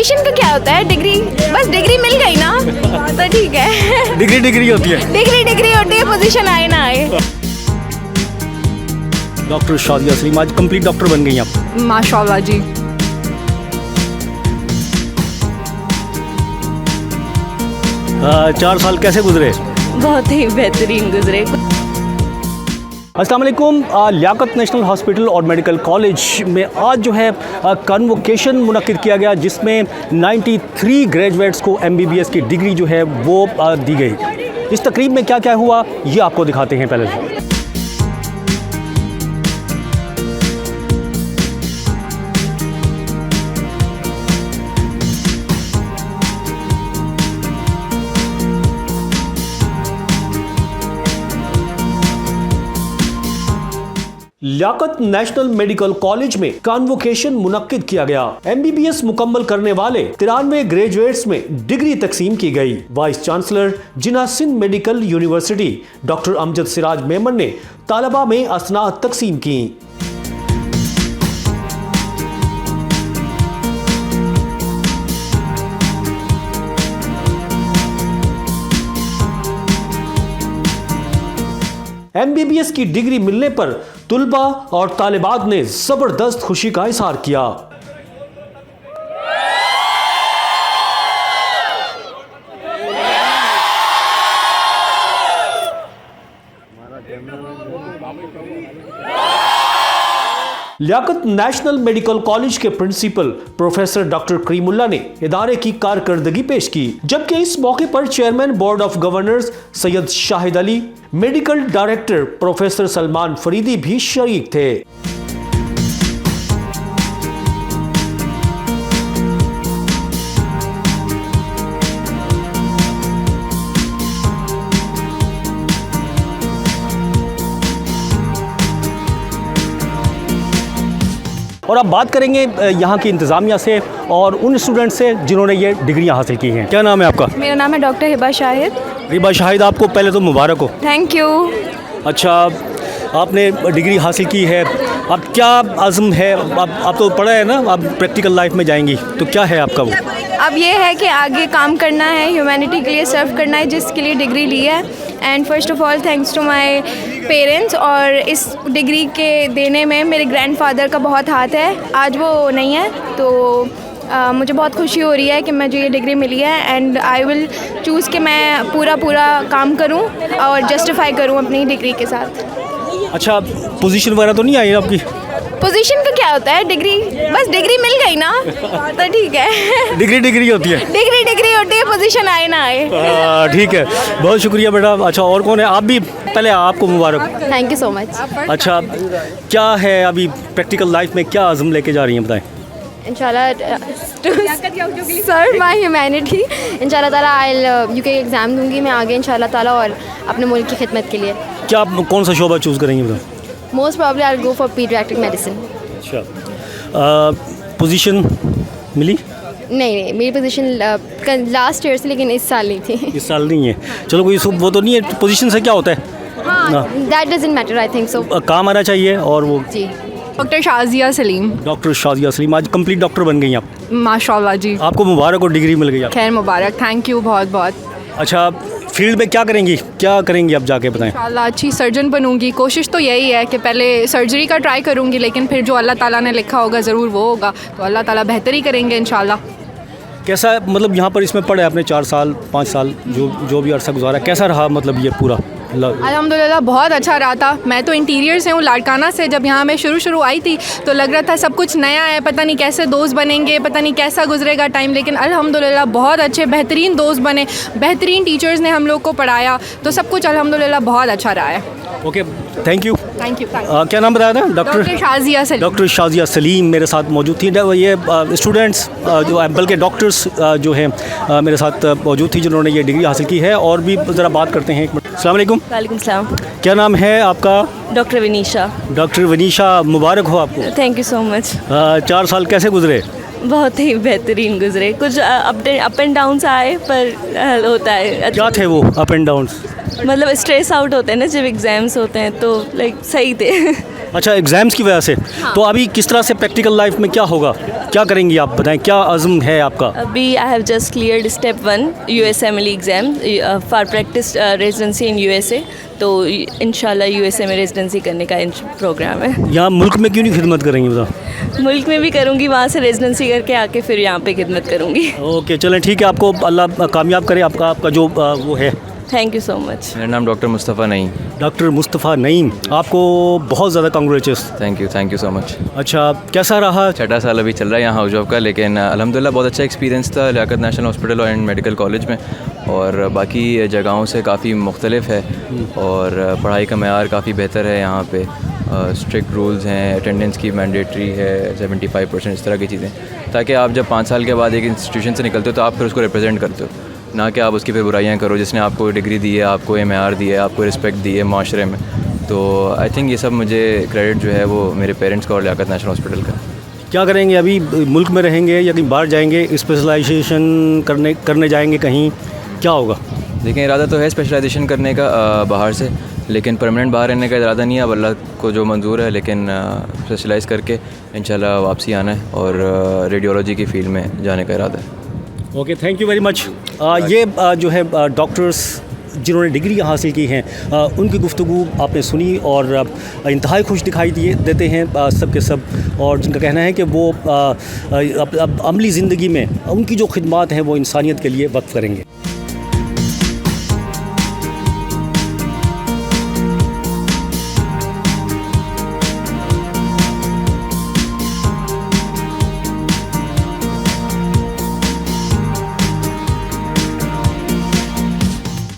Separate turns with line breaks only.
Position का क्या होता है? डिग्री, बस डिग्री मिल गई ना तो ठीक है।
डिग्री होती है।
डिग्री होती है, पोजीशन आए ना आए।
डॉक्टर शादिया सलीम आज कंप्लीट डॉक्टर बन गई आप।
माशाल्लाह जी।
4 साल कैसे गुजरे?
बहुत ही बेहतरीन गुजरे।
अस्सलाम वालेकुम। लियाकत नेशनल हॉस्पिटल और मेडिकल कॉलेज में आज जो है कन्वोकेशन मुनक्किद किया गया, जिसमें 93 ग्रेजुएट्स को MBBS की डिग्री जो है वो दी गई। इस तकरीब में क्या क्या हुआ ये आपको दिखाते हैं पहले। लियाकत नेशनल मेडिकल कॉलेज में कन्वोकेशन मुनक्किद किया गया। MBBS मुकम्मल करने वाले 93 ग्रेजुएट्स में डिग्री तकसीम की गई। Vice chancellor Jinnah Sindh medical university doctor Amjad Siraj Memon ने तालबा में असनाद तकसीम की। MBBS की डिग्री मिलने पर तुलबा और तालिबात ने जबरदस्त खुशी का इजहार किया। लियाकत नेशनल मेडिकल कॉलेज के प्रिंसिपल प्रोफेसर डॉक्टर करीमुल्लाह ने इदारे की कारकर्दगी पेश की, जबकि इस मौके पर chairman board of governors Syed Shahid Ali, medical director professor Salman Faridi भी शरीक थे। और अब बात करेंगे यहाँ की इंतज़ामिया से और उन स्टूडेंट से जिन्होंने ये डिग्रियाँ हासिल की हैं। क्या नाम है आपका?
मेरा नाम है डॉक्टर हिबा शाहिद।
हिबा शाहिद, आपको पहले तो मुबारक हो।
Thank you.
अच्छा, आपने डिग्री हासिल की है, अब क्या आज़म है? अब तो पढ़ा है ना, अब प्रैक्टिकल लाइफ में जाएंगी, तो क्या है आपका वो?
अब ये है कि आगे काम करना है, ह्यूमैनिटी के लिए सर्व करना है, जिसके लिए डिग्री ली है। And first of all thanks to my parents, और इस डिग्री के देने में मेरे ग्रैंडफादर का बहुत हाथ है। आज वो नहीं है तो मुझे बहुत खुशी हो रही है कि मुझे ये डिग्री मिली है। एंड आई विल चूज़ कि मैं पूरा काम करूं और जस्टिफाई करूं अपनी डिग्री के साथ।
अच्छा, पोजीशन वगैरह तो नहीं आई आपकी?
पोजीशन का क्या होता है? डिग्री, बस डिग्री मिल गई ना तो ठीक है।
डिग्री होती है।
डिग्री होती है, पोजीशन आए ना आए।
ठीक है, बहुत शुक्रिया बेटा। अच्छा, और कौन है? आप भी, पहले आपको मुबारक।
Thank you so much.
अच्छा, क्या है अभी प्रैक्टिकल लाइफ में क्या आज़म लेके जा रही हैं, बताएं।
इंशाल्लाह सर माय ह्यूमैनिटी, इंशाल्लाह ताला आई UK एग्ज़ाम दूंगी मैं आगे इंशाल्लाह ताला, और अपने मुल्क की खिदमत के लिए।
क्या आप कौन सा शोबा चूज़ करेंगे बताएं?
Most probably I will go for paediatric medicine.
अच्छा, पोजीशन मिली?
नहीं, मेरी पोजीशन लास्ट ईयर से, लेकिन इस साल नहीं थी।
इस साल नहीं है, चलो कोई वो तो नहीं है। पोजीशन से क्या होता है?
हाँ, that doesn't matter, I think so.
काम आना चाहिए। और वो
जी, डॉक्टर शाजिया सलीम।
डॉक्टर शादिया सलीम आज कंप्लीट डॉक्टर बन गई आप।
माशाल्लाह जी।
आपको मुबारक और डिग्री मिल गई आप।
खैर मुबारक, थैंक यू बहुत बहुत।
अच्छा, फील्ड में क्या करेंगी आप जाके, बताएं।
इंशाल्लाह अच्छी सर्जन बनूंगी। कोशिश तो यही है कि पहले सर्जरी का ट्राई करूंगी, लेकिन फिर जो अल्लाह ताला ने लिखा होगा ज़रूर वो होगा, तो अल्लाह ताला बेहतर ही करेंगे इंशाल्लाह।
कैसा मतलब यहाँ पर इसमें पढ़े आपने 4 साल 5 साल जो भी अरसा गुजारा, कैसा रहा मतलब ये पूरा?
अल्हम्दुलिल्लाह बहुत अच्छा रहा था। मैं तो इंटीरियर से हूँ, लाड़काना से। जब यहाँ मैं शुरू आई थी तो लग रहा था सब कुछ नया है, पता नहीं कैसे दोस्त बनेंगे, पता नहीं कैसा गुजरेगा टाइम, लेकिन अल्हम्दुलिल्लाह बहुत अच्छे बेहतरीन दोस्त बने, बेहतरीन टीचर्स ने हम लोग को पढ़ाया, तो सब कुछ अल्हम्दुलिल्लाह बहुत अच्छा रहा है।
Okay, thank you. क्या नाम बताया था?
डॉक्टर शाजिया सलीम।
डॉक्टर शाजिया सलीम मेरे साथ मौजूद थी। ये स्टूडेंट्स जो बल्कि डॉक्टर्स जो हैं मेरे साथ मौजूद थी जिन्होंने ये डिग्री हासिल की है। और भी ज़रा बात करते हैं। अस्सलाम वालेकुम।
वालेकुम सलाम।
क्या नाम है आपका?
डॉक्टर विनीशा।
डॉक्टर विनीशा, मुबारक हो आपको।
Thank you so much.
4 साल कैसे गुजरे?
बहुत ही बेहतरीन गुजरे। कुछ अप एंड डाउन्स आए, पर होता है।
क्या थे वो अप एंड डाउन्स?
मतलब स्ट्रेस आउट होते हैं ना जब एग्ज़ाम्स होते हैं, तो लाइक सही थे।
अच्छा, एग्ज़ाम्स की वजह से। हाँ। तो अभी किस तरह से प्रैक्टिकल लाइफ में क्या होगा? क्या करेंगी आप, बताएं क्या अज़्म है आपका?
अभी I have just cleared step 1 USMLE exam for practice residency in USA। तो इंशाल्लाह USA में रेजिडेंसी करने का प्रोग्राम है।
यहाँ मुल्क में क्यों नहीं खिदमत करेंगी बताओ?
मुल्क में भी करूँगी, वहाँ से रेजिडेंसी करके आके फिर यहाँ पे खिदमत करूँगी।
ओके चलें ठीक है, आपको अल्लाह कामयाब करे, आपका जो वो है।
Thank you so much.
मेरा नाम डॉक्टर मुस्तफ़ा नईम।
डॉक्टर मुस्तफ़ा नईम, आपको बहुत ज़्यादा congratulation.
Thank you so much.
अच्छा कैसा रहा?
6वां साल अभी चल रहा है यहाँ हाउस जॉब का, लेकिन अल्हम्दुलिल्लाह बहुत अच्छा एक्सपीरियंस था Liaquat national hospital and medical college में, और बाकी जगहों से काफ़ी मुख्तलिफ है, और पढ़ाई का मेयार काफ़ी बेहतर है यहाँ पे। स्ट्रिक्ट रूल्स हैं, अटेंडेंस की मैंडेटरी है 75%, इस तरह की चीज़ें, ताकि आप जब 5 साल के बाद एक इंस्टीट्यूशन से निकलते हो तो आप फिर उसको रिप्रेजेंट करते हो, ना कि आप उसकी फिर बुराइयाँ करो जिसने आपको डिग्री दी है, आपको एमआर दी है, आपको रिस्पेक्ट दी है माशरे में। तो आई थिंक ये सब मुझे क्रेडिट जो है वो मेरे पेरेंट्स का और लियाकत नेशनल हॉस्पिटल का।
क्या करेंगे अभी, मुल्क में रहेंगे या कहीं बाहर जाएंगे, स्पेशलाइजेशन करने जाएंगे कहीं, क्या होगा?
देखिए इरादा तो है स्पेशलाइजेशन करने का बाहर से, लेकिन परमानेंट बाहर रहने का इरादा नहीं है, अब अल्लाह को जो मंजूर है, लेकिन स्पेशलाइज़ करके इंशाल्लाह वापसी आना है और रेडियोलॉजी की फील्ड में जाने का इरादा है।
Okay thank you very much. ये जो है डॉक्टर्स जिन्होंने डिग्री हासिल की हैं, उनकी गुफ्तगू आपने सुनी और इंतहाई खुश दिखाई देते हैं सब के सब, और जिनका कहना है कि वो अमली ज़िंदगी में उनकी जो खिदमात हैं वो इंसानियत के लिए वक्फ़ करेंगे।